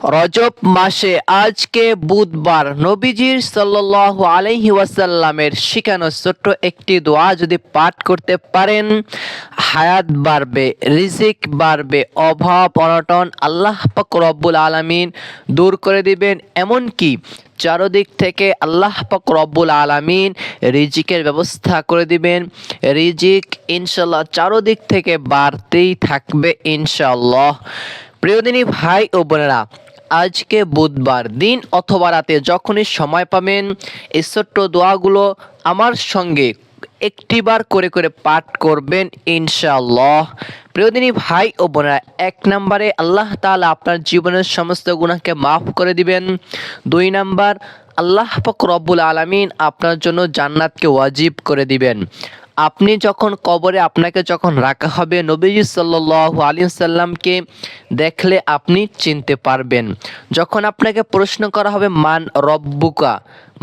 রজব মাসে আজকে বুধবার নবীজির সাল্লাল্লাহু আলাইহি ওয়াসাল্লামের শিখানো ছোট্ট একটি দোয়া যদি পাঠ করতে পারেন, হায়াত বাড়বে, রিজিক বাড়বে, অভাব অনটন আল্লাহ পাক রব্বুল আলামিন দূর করে দিবেন। এমনকি চারদিক থেকে আল্লাহ পাক রব্বুল আলামিন রিজিকের ব্যবস্থা করে দিবেন। রিজিক ইনশাল্লাহ চারদিক থেকে বাড়তেই থাকবে ইনশাআল্লাহ। প্রিয়দিনী ভাই ও বোনেরা, আজকে বুধবার দিন অথবা রাতে যখনই সময় পাবেন এই ছোট্ট দোয়াগুলো আমার সঙ্গে একটিবার করে করে পাঠ করবেন ইনশাআল্লাহ। প্রিয়দিনী ভাই ও বোনেরা, 1 নম্বরে আল্লাহ তাআলা আপনার জীবনের সমস্ত গুনাহকে মাফ করে দিবেন। 2 নাম্বার, আল্লাহ পাক রব্বুল আলামিন আপনার জন্য জান্নাতকে ওয়াজিব করে দিবেন। আপনি যখন কবরে আপনাকে যখন রাখা হবে, নবীজি সাল্লাল্লাহু আলাইহি সাল্লামকে দেখলে আপনি চিনতে পারবেন। যখন আপনাকে প্রশ্ন করা হবে মান রব্বুকা,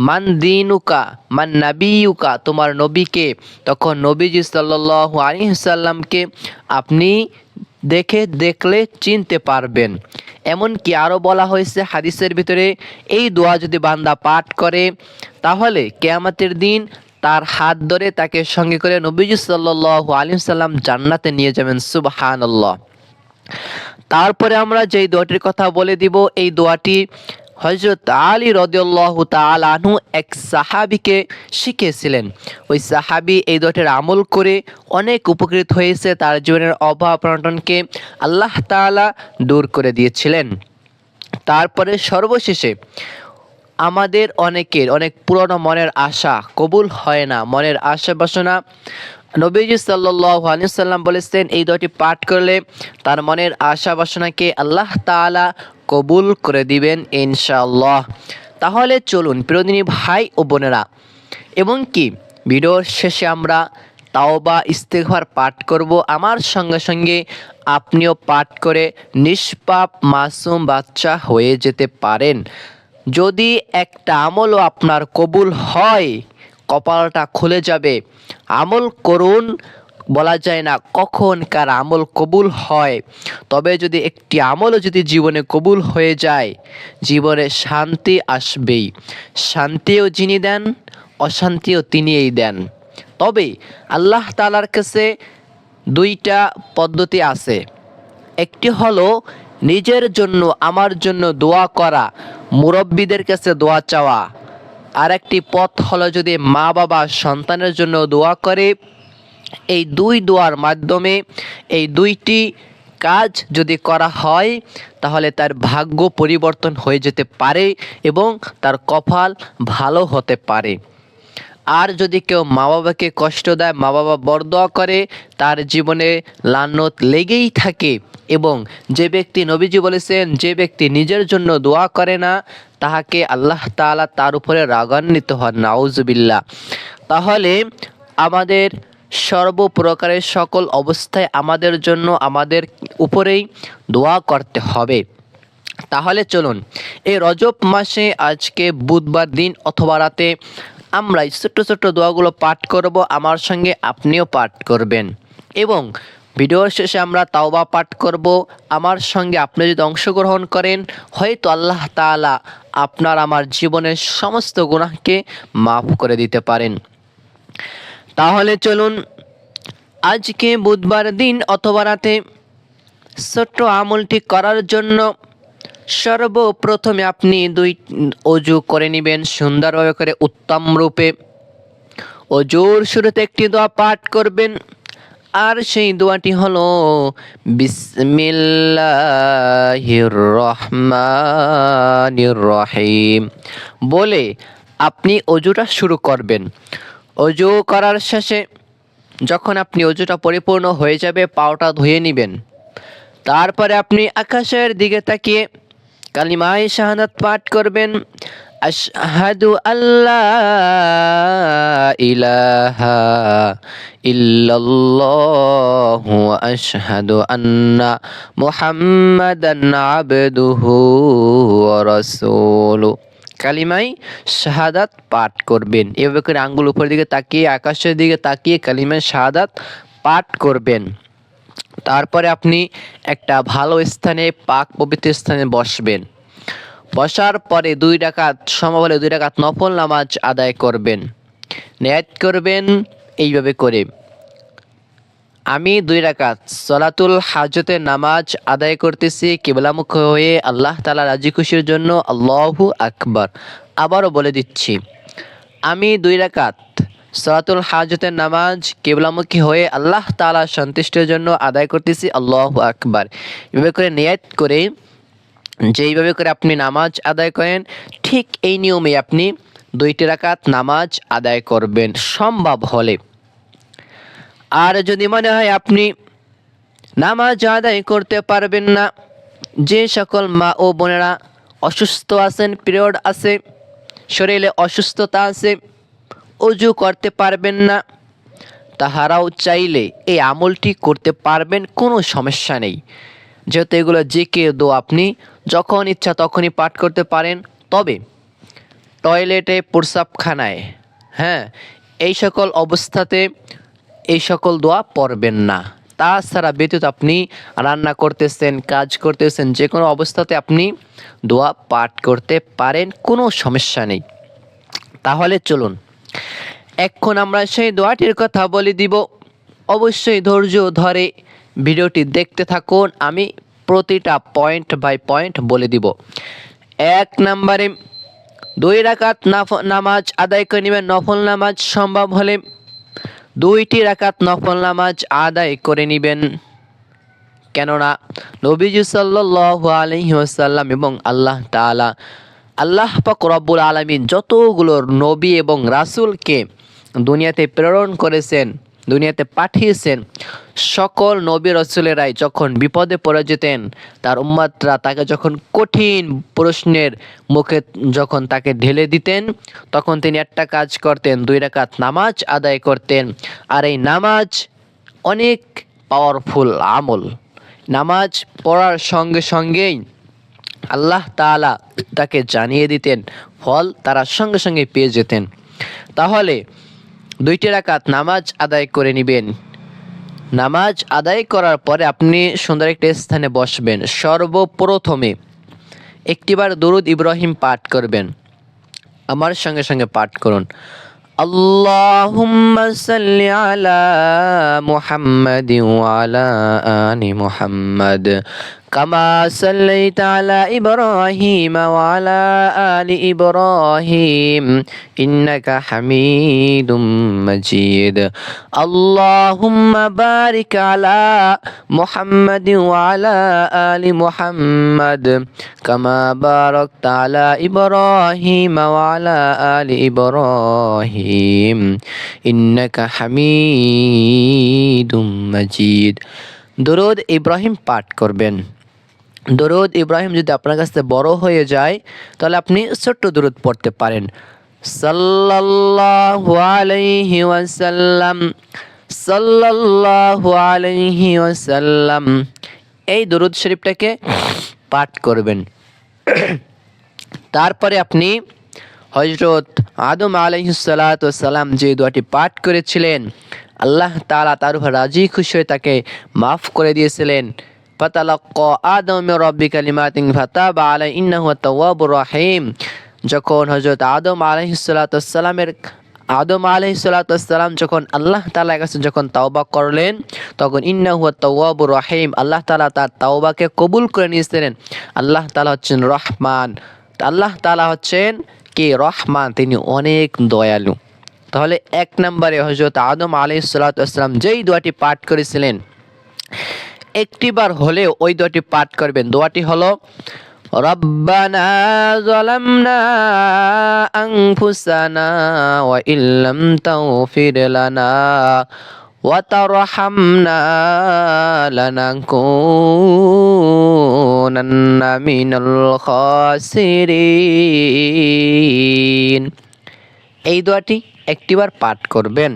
মান দিনুকা, মান নাবিয়ুকা, তোমার নবীকে, তখন নবীজি সাল্লাল্লাহু আলাইহি সাল্লামকে আপনি দেখলে চিনতে পারবেন। এমনকি আরও বলা হয়েছে হাদিসের ভিতরে, এই দোয়া যদি বান্দা পাঠ করে তাহলে কিয়ামতের দিন তার হাত ধরে তাকে সঙ্গে করে নবীজি সাল্লাল্লাহু আলাইহি সাল্লাম জান্নাতে নিয়ে যাবেন। সুবহানাল্লাহ। তারপরে আমরা যেই দোয়াটির কথা বলে দিব, এই দোয়াটি হযরত আলী রাদিয়াল্লাহু তাআলা আনহু এক সাহাবীকে শিখিয়েছিলেন। ওই সাহাবী এই দোয়াটির আমল করে অনেক উপকৃত হয়েছে, তার জীবনের অভাব অনটনকে আল্লাহ তাআলা দূর করে দিয়েছিলেন। তারপরে সর্বশেষে আমাদের অনেকের অনেক পুরনো মনের আশা কবুল হয় না, মনের আশা বাসনা নবীজি সাল্লাল্লাহু আলাইহি সাল্লাম বলেছেন এই দোয়াটি পাঠ করলে তার মনের আশা বাসনাকে আল্লাহ তাআলা কবুল করে দিবেন ইনশাআল্লাহ। তাহলে চলুন প্রিয়দিনী ভাই ও বোনেরা, এবং কি ভিডিওর শেষে আমরা তাওবা ইস্তেগফার পাঠ করব। আমার সঙ্গে সঙ্গে আপনিও পাঠ করে নিষ্পাপ মাসুম বাচ্চা হয়ে যেতে পারেন। যদি একটা আমলও আপনার কবুল হয়, কপালটা খুলে যাবে। আমল করুন, বলা যায় না কখন কার আমল কবুল হয়। তবে যদি একটি আমলও যদি জীবনে কবুল হয়ে যায়, জীবনে শান্তি আসবেই। শান্তিও যিনি দেন, অশান্তিও তিনিই দেন। তবে আল্লাহ তাআলার কাছে 2টা পদ্ধতি আছে। একটি হলো নিজের জন্য, আমার জন্য দোয়া করা, মুরব্বীদের কাছে দোয়া চাওয়া। আর একটি পথ হলো যদি মা বাবা সন্তানের জন্য দোয়া করে। এই 2 দোয়ার মাধ্যমে এই 2টি কাজ যদি করা হয় তাহলে তার ভাগ্য পরিবর্তন হয়ে যেতে পারে এবং তার কপাল ভালো হতে পারে। আর যদি কেউ মা বাবাকে কষ্ট দেয়, মা বাবা বরদোয়া করে, তার জীবনে লানত লেগেই থাকে। এবং যে ব্যক্তি, নবীজি বলেছেন, যে ব্যক্তি নিজের জন্য দোয়া করে না তাহাকে আল্লাহ তাআলা তার উপরে রাগান্বিত হন, নাউজুবিল্লাহ। তাহলে আমাদের সর্বপ্রকারের সকল অবস্থায় আমাদের জন্য আমাদের উপরেই দোয়া করতে হবে। তাহলে চলুন এই রজব মাসে আজকে বুধবার দিন অথবা রাতে আমরা ছোট্ট ছোট্ট দোয়াগুলো পাঠ করব। আমার সঙ্গে আপনিও পাঠ করবেন এবং ভিডিওর শেষে আমরা তাওবা পাঠ করব। আমার সঙ্গে আপনি যদি অংশগ্রহণ করেন, হয়তো আল্লাহ তাআলা আপনার আমার জীবনের সমস্ত গুনাহকে মাফ করে দিতে পারেন। তাহলে চলুন আজকে বুধবার দিন অথবা রাতে ছোট্ট আমলটি করার জন্য সর্বপ্রথমে আপনি অজু করে নেবেন সুন্দরভাবে করে, উত্তম রূপে। অজুর শুরুতে একটি দোয়া পাঠ করবেন, আর সেই দোয়াটি হলো বিসমিল্লাহির রহমানির রহিম বলে আপনি অজুটা শুরু করবেন। অজু করার শেষে যখন আপনি অজুটা পরিপূর্ণ হয়ে যাবে, পাওটা ধুয়ে নেবেন। তারপরে আপনি আকাশের দিকে তাকিয়ে কালিমায়ে শাহাদাত পাঠ করবেন। আশহাদু আল্লা ইলাহা ইল্লাল্লাহু ওয়া আশহাদু আন্না মুহাম্মাদান আবদুহু ওয়া রাসূলুহু। কালিমায়ে শাহাদাত পাঠ করবেন। এভাবে করে আঙ্গুল উপরের দিকে তাকিয়ে, আকাশের দিকে তাকিয়ে কালিমায়ে শাহাদাত পাঠ করবেন। তারপরে আপনি একটা ভালো স্থানে, পাক পবিত্র স্থানে বসবেন। বসার পরে 2 রাকাত সম্ভব হলে 2 রাকাত নফল নামাজ আদায় করবেন। নিয়ত করবেন এইভাবে করে, আমি 2 রাকাত সলাতুল হাজতের নামাজ আদায় করতেছি কিবলামুখ হয়ে আল্লাহ তাআলা রাজি খুশির জন্য, আল্লাহু আকবার। আবারও বলে দিচ্ছি, আমি 2 রাকাত সলাতুল হাজতের নামাজ কিবলামুখী হয়ে আল্লাহ তাআলা সন্তুষ্টির জন্য আদায় করতেছি, আল্লাহু আকবার। এভাবে করে নিয়ত করে যেইভাবে করে আপনি নামাজ আদায় করেন, ঠিক এই নিয়মে আপনি 2টি রাকাত নামাজ আদায় করবেন সম্ভব হলে। আর যদি মনে হয় আপনি নামাজ আদায় করতে পারবেন না, যে সকল মা ও বোনেরা অসুস্থ আছেন, পিরিয়ড আছে, শরীরে অসুস্থতা আছে, অজু করতে পারবেন না, তাহারাও চাইলে এই আমলটি করতে পারবেন, কোনো সমস্যা নেই। যেহেতু এগুলো জিকির দোয়া আপনি যখন ইচ্ছা তখনই পাঠ করতে পারেন। তবে টয়লেটে, প্রস্রাবখানায়, এই সকল অবস্থাতে এই সকল দোয়া পড়বেন না। তাছাড়া ব্যতীত আপনি রান্না করতেছেন, কাজ করতেছেন, যে কোনো অবস্থাতে আপনি দোয়া পাঠ করতে পারেন, কোনো সমস্যা নেই। তাহলে চলুন এখন আমরা সেই দোয়াটির কথা বলে দিব। অবশ্যই ধৈর্য ধরে ভিডিওটি দেখতে থাকুন, আমি প্রতিটা পয়েন্ট বাই পয়েন্ট বলে দিব। 1 নম্বরে 2 রাকাত নামাজ আদায় করে নেবেন নফল নামাজ, সম্ভব হলে 2টি রাকাত নফল নামাজ আদায় করে নেবেন। কেননা নবীজি সাল্লাল্লাহু আলাইহি ওয়াসাল্লাম এবং আল্লাহ তাআলা, আল্লাহ পাক রব্বুল আলামিন যতগুলো নবী এবং রাসূলকে দুনিয়াতে প্রেরণ করেছেন, দুনিয়াতে পাঠিয়েছেন, সকল নবী রাসূলেরাই যখন বিপদে পড়ে যেতেন, তার উম্মতরা তাকে যখন কঠিন প্রশ্নের মুখে যখন তাকে ঢেলে দিতেন, তখন তিনি একটা কাজ করতেন, 2 রাকাত নামাজ আদায় করতেন। আর এই নামাজ অনেক পাওয়ারফুল আমল। নামাজ পড়ার সঙ্গে সঙ্গেই আল্লাহ তাআলা তাকে জানিয়ে দিতেন, ফল তারা সঙ্গে সঙ্গে পেয়ে যেতেন। তাহলে 2টি রাকাত নামাজ আদায় করে নেবেন। নামাজ আদায় করার পরে আপনি সুন্দর একটা স্থানে বসবেন। সর্বপ্রথমে একটিবার দরুদ ইব্রাহিম পাঠ করবেন। আমার সঙ্গে সঙ্গে পাঠ করুন, আল্লাহুম্মা সাল্লি আলা মুহাম্মাদিন ওয়া আলা আলি মুহাম্মাদ কামা সাল্লাইতা আলা ইব্রাহিম ওয়া আলা আলি ইব্রাহিম ইন্নাকা হামিদুম মাজিদ। আল্লাহুম্মা বারিক আলা মুহাম্মাদিন ওয়া আলা আলি মুহাম্মাদ কামা বারাকতা আলা ইব্রাহিম ওয়া আলা আলি ইব্রাহিম ইন্নাকা হামিদুম মাজিদ। দরুদ ইব্রাহিম পাঠ করবেন। দরুদ ইব্রাহিম যদি আপনার কাছে বড় হয়ে যায়, তাহলে আপনি ছোট্ট দরুদ পড়তে পারেন। সাল্লাল্লাহু আলাইহি ওয়াসাল্লাম, সাল্লাল্লাহু আলাইহি ওয়াসাল্লাম, এই দরুদ শরীফটাকে পাঠ করবেন। তারপরে আপনি হযরত আদম আলাইহিস সালাতু ওয়াস সালাম যে দোয়াটি পাঠ করেছিলেন, আল্লাহ তাআলা তার উপর রাজি খুশি হয়ে তাকে মাফ করে দিয়েছিলেন। ফাতালাক্কা আদম মির রাব্বি কালিমাতিন ফাতাবা আলাইহি ইন্নাহু আত-তাওয়াবুর রহিম। যখন হযরত আদম আলাইহিস সালাতু ওয়াস সালাম যখন আল্লাহ তাআলার কাছে যখন তাওবা করলেন, তখন ইন্নাহু আত-তাওয়াবুর রহিম, আল্লাহ তাআলা তার তাওবাকে কবুল করে নিয়েছিলেন। আল্লাহ তাআলা হচ্ছেন রহমান। আল্লাহ তাআলা হচ্ছেন কি? রহমান, তিনি অনেক দয়ালু। তাহলে 1 নম্বরে হযরত আদম আলাইহিস সালাতু ওয়াস সালাম যেই দোয়াটি পাঠ করেছিলেন, একটিবার হলেও ওই দোয়াটি পাঠ করবেন। দোয়াটি হলো, রব্বানা যালামনা আনফুসানা ওয়া ইল্লাম তাগফির লানা ওয়া তারহামনা লানাকুনান্না মিনাল খাসিরিন। এই দোয়াটি একটিবার পাঠ করবেন।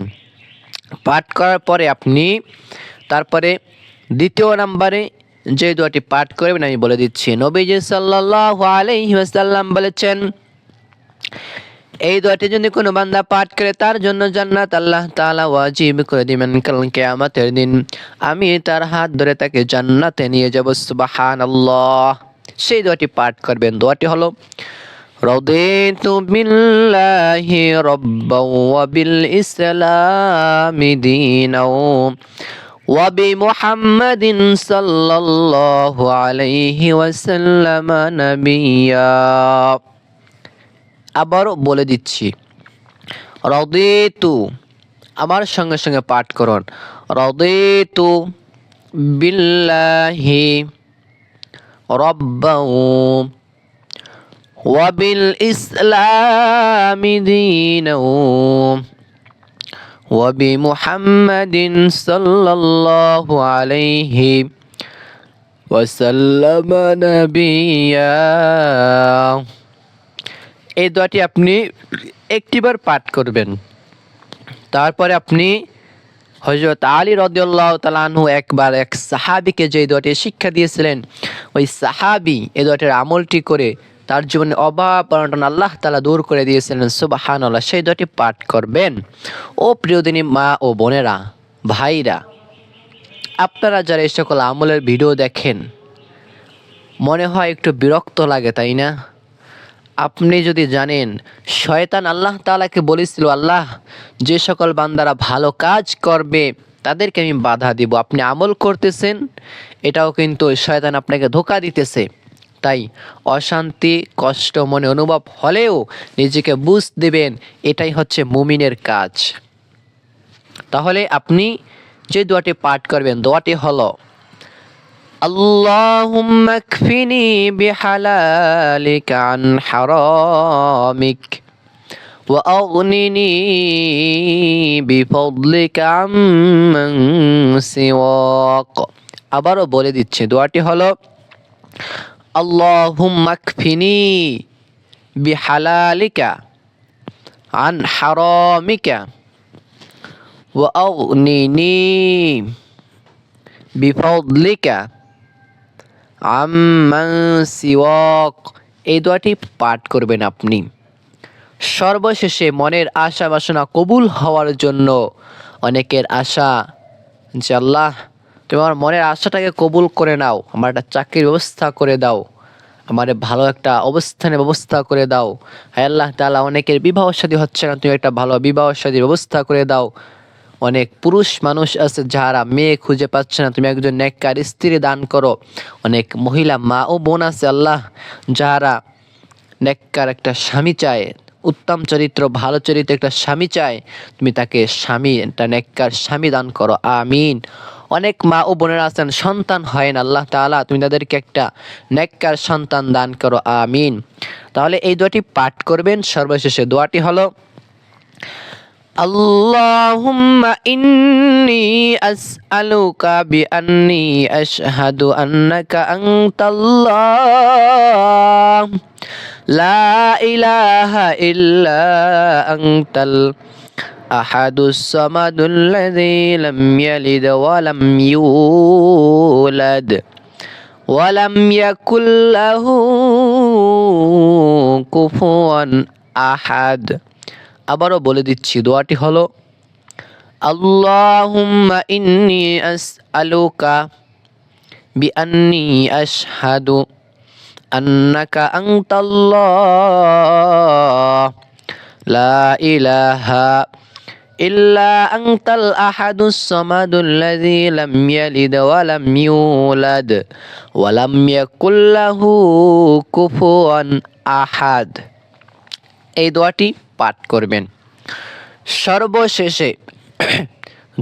পাঠ করার পরে আপনি তারপরে 2 নম্বরে যে দোয়াটি পাঠ করবেন আমি বলে দিচ্ছি। নবীজি সাল্লাল্লাহু আলাইহি ওয়াসাল্লাম বলেছেন, এই দোয়াটি যদি কোনো বান্দা পাঠ করে, তার জন্য জান্নাত আল্লাহ তাআলা ওয়াজিব করে দিবেন কাল কিয়ামতের দিন। আমি তার হাত ধরে তাকে জান্নাতে নিয়ে যাব। সুবহানাল্লাহ। সেই দোয়াটি পাঠ করবেন। দোয়াটি হলো রাদিতু বিল্লাহি রাব্বাও ওয়া বিল ইসলামি দীনাও ওয়া বিমুহাম্মাদিন সাল্লাল্লাহু আলাইহি ওয়াসাল্লাম নাবিয়্যা। আবারও বলে দিচ্ছি, রাদিতু, আমার সঙ্গে সঙ্গে পাঠ করুন, রাদিতু বিল্লাহি রাব্বাও ওয়া বিল ইসলামি দীনাও ওয়া বিমুহাম্মাদিন সাল্লাল্লাহু আলাইহি ওয়াসাল্লাম নাবিয়্যা। এই দোয়াটি আপনি একটিবার পাঠ করবেন। তারপরে আপনি হযরত আলী রাদিয়াল্লাহু তাআলা আনহু একবার এক সাহাবীকে যে দোয়াটি শিক্ষা দিয়েছিলেন, ওই সাহাবী এই দোয়াটির আমলটি করে তার জীবনে অভাব অনটন আল্লাহ তাআলা দূর করে দিয়েছিলেন। সুবহানাল্লাহ। সেই দোয়াটি পাঠ করবেন। ও প্রিয়দিনী মা ও বোনেরা, ভাইরা, আপনারা যারা এই সকল আমলের ভিডিও দেখেন, মনে হয় একটু বিরক্ত লাগে, তাই না? আপনি যদি জানেন শয়তান আল্লাহ তাআলাকে বলেছিল, আল্লাহ যে সকল বান্দারা ভালো কাজ করবে তাদেরকে আমি বাধা দিব, আপনি আমল করতেছেন, এটাও কিন্তু শয়তান আপনাকে ধোঁকা দিতেছে। তাই অশান্তি কষ্ট মনে অনুভব হলেও নিজেকে বুঝ দিবেন, এটাই হচ্ছে মুমিনের কাজ। তাহলে আপনি যে দোয়াটি পাঠ করবেন, দোয়াটি হলো আল্লাহুম্মা কফিনি বিহালালিকা আন হারামিক ওয়া আগনিনি বিফদলিকা আম্মান সিওয়াক। আবারও বলে দিচ্ছি, দোয়াটি হলো আল্লাহুম্মা কফিনি বিহালালিকা আন হারামিকা ওয়া আগনিনি বিফদলিকা আম্মান সিওয়াক। এই দোয়াটি পাঠ করবেন আপনি। সর্বশেষে মনের আশা বাসনা কবুল হওয়ার জন্য অনেকের আশা যে আল্লাহ তুমি আমার মনের আশাটাকে কবুল করে নাও, আমার একটা চাকরির ব্যবস্থা করে দাও, আমার ভালো একটা অবস্থানের ব্যবস্থা করে দাও। হায় আল্লাহ তাআলা, অনেকের বিবাহ শাদী হচ্ছে না, তুমি একটা ভালো বিবাহ শাদীর ব্যবস্থা করে দাও। অনেক পুরুষ মানুষ আছে যারা মেয়ে খুঁজে পাচ্ছে না, তুমি একজন নেককার স্ত্রী দান করো। অনেক মহিলা মা ও বোন আছে আল্লাহ যারা নেককার একটা স্বামী চায়, উত্তম চরিত্র ভালো চরিত্র একটা স্বামী চায়, তুমি তাকে স্বামী একটা নেককার স্বামী দান করো, আমিন। অনেক মা ও বোনেরা আছেন সন্তান হয় না, আল্লাহ তাআলা তুমি তাদেরকে একটা নেককার সন্তান দান করো, আমিন। তাহলে এই দোয়াটি পাঠ করবেন। সর্বশেষে দোয়াটি হলো আল্লাহুম্মা ইন্নী আসআলুকা বিআন্নী আশহাদু আন্নাকা আনতাল্লাহ লা ইলাহা ইল্লা আনতাল আহাদুস সামাদুল্লাযী লাম ইয়ালিদ ওয়া লাম ইউলাদ ওয়া লাম ইয়াকুল লাহু কুফুয়ান আহাদ। আবারও বলে দিচ্ছি, দোয়াটি হলো আল্লাহুম্মা ইন্নী আসআলুকা বিআন্নী আশহাদু আন্নাকা আনতাল্লাহ লা ইলাহা ইল্লা আনতাল আহাদুস সামাদুল্লাযী লাম ইয়ালিদ ওয়া লাম ইউলাদ ওয়া লাম ইয়াকুল লাহু কুফুয়ান আহাদ। এই দোয়াটি পাঠ করবেন। সর্বশেষে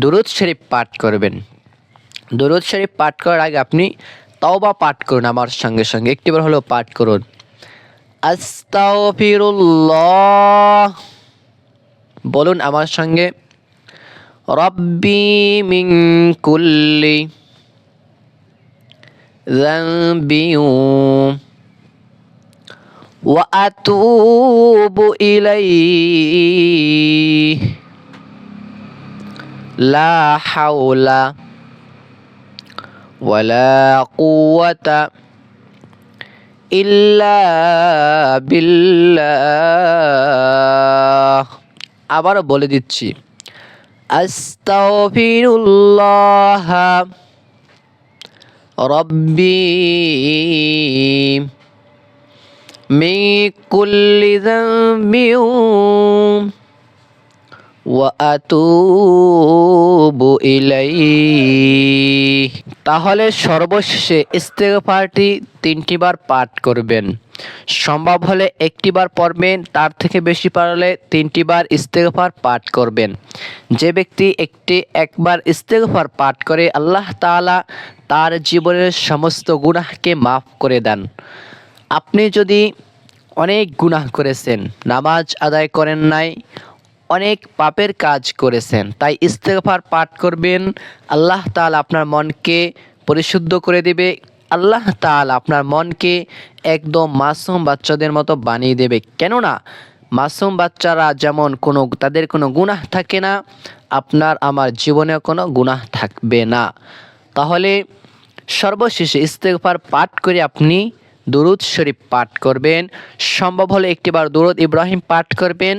দুরূদ শরীফ পাঠ করবেন। দুরূদ শরীফ পাঠ করার আগে আপনি তওবা পাঠ করুন আমার সঙ্গে সঙ্গে, একটিবার হলেও পাঠ করুন। আস্তাগফিরুল্লাহ, বলুন আমার সঙ্গে, রব্বি মিন কুল্লি যানবিন ওয়া আতুবু ইলাইহি লা হাওলা ওয়ালা কুওয়াতা ইল্লা বিল্লাহ। আবারও বলে দিচ্ছি, আস্তাগফিরুল্লাহ রব্বি মিন কুল্লি যামবিন ওয়া আতুবু ইলাইহি। তাহলে সর্বশেষে ইস্তেগফারটি 3টি বার পাঠ করবেন। সম্ভব হলে 1টি বার পড়বেন, তার থেকে বেশি পারলে 3টি বার ইস্তেগফার পাঠ করবেন। যে ব্যক্তি একবার ইস্তেগফার পাঠ করে আল্লাহ তাআলা তার জীবনের সমস্ত গুনাহকে মাফ করে দেন। আপনি যদি অনেক গুনাহ করেছেন, নামাজ আদায় করেন নাই, অনেক পাপের কাজ করেছেন, তাই ইস্তেগফার পাঠ করবেন। আল্লাহ তাআলা আপনার মনকে পরিশুদ্ধ করে দিবে। আল্লাহ তাআলা আপনার মনকে একদম মাসুম বাচ্চাদের মতো বানিয়ে দেবে। কেননা মাসুম বাচ্চারা যেমন তাদের কোনো গুনাহ থাকে না, আপনার আমার জীবনে কোনো গুনাহ থাকবে না। তাহলে সর্বশেষে ইস্তেগফার পাঠ করে আপনি দুরূদ শরীফ পাঠ করবেন। সম্ভব হলে 1টি বার দুরূদ ইব্রাহিম পাঠ করবেন।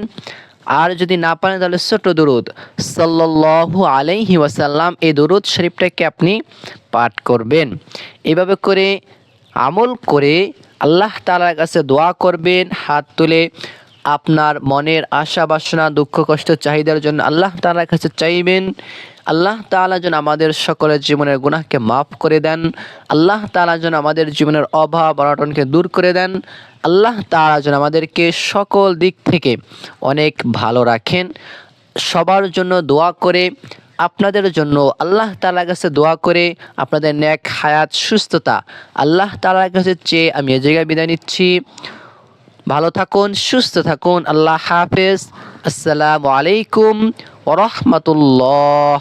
আর যদি না পারেন তাহলে ছোট দুরূদ সাল্লাল্লাহু আলাইহি ওয়াসাল্লাম, এই দুরূদ শরীফটাকে আপনি পাঠ করবেন। এভাবে করে আমল করে আল্লাহ তাআলার কাছে দোয়া করবেন। হাত তুলে আপনার মনের আশা বাসনা দুঃখ কষ্ট চাহিদার জন্য আল্লাহ তাআলার কাছে চাইবেন। আল্লাহ তাআলা যেন আমাদের সকলের জীবনের গুনাহকে মাফ করে দেন। আল্লাহ তাআলা যেন আমাদের জীবনের অভাব অনটনকে দূর করে দেন। আল্লাহ তাআলা যেন আমাদেরকে সকল দিক থেকে অনেক ভালো রাখেন। সবার জন্য দোয়া করে, আপনাদের জন্য আল্লাহ তাআলার কাছে দোয়া করে আপনাদের নেক হায়াত সুস্থতা আল্লাহ তাআলার কাছে চেয়ে আমি এই জায়গায় বিদায় নিচ্ছি। ভালো থাকুন, সুস্থ থাকুন। আল্লাহ হাফেজ। আসসালামু আলাইকুম ওয়া রাহমাতুল্লাহ।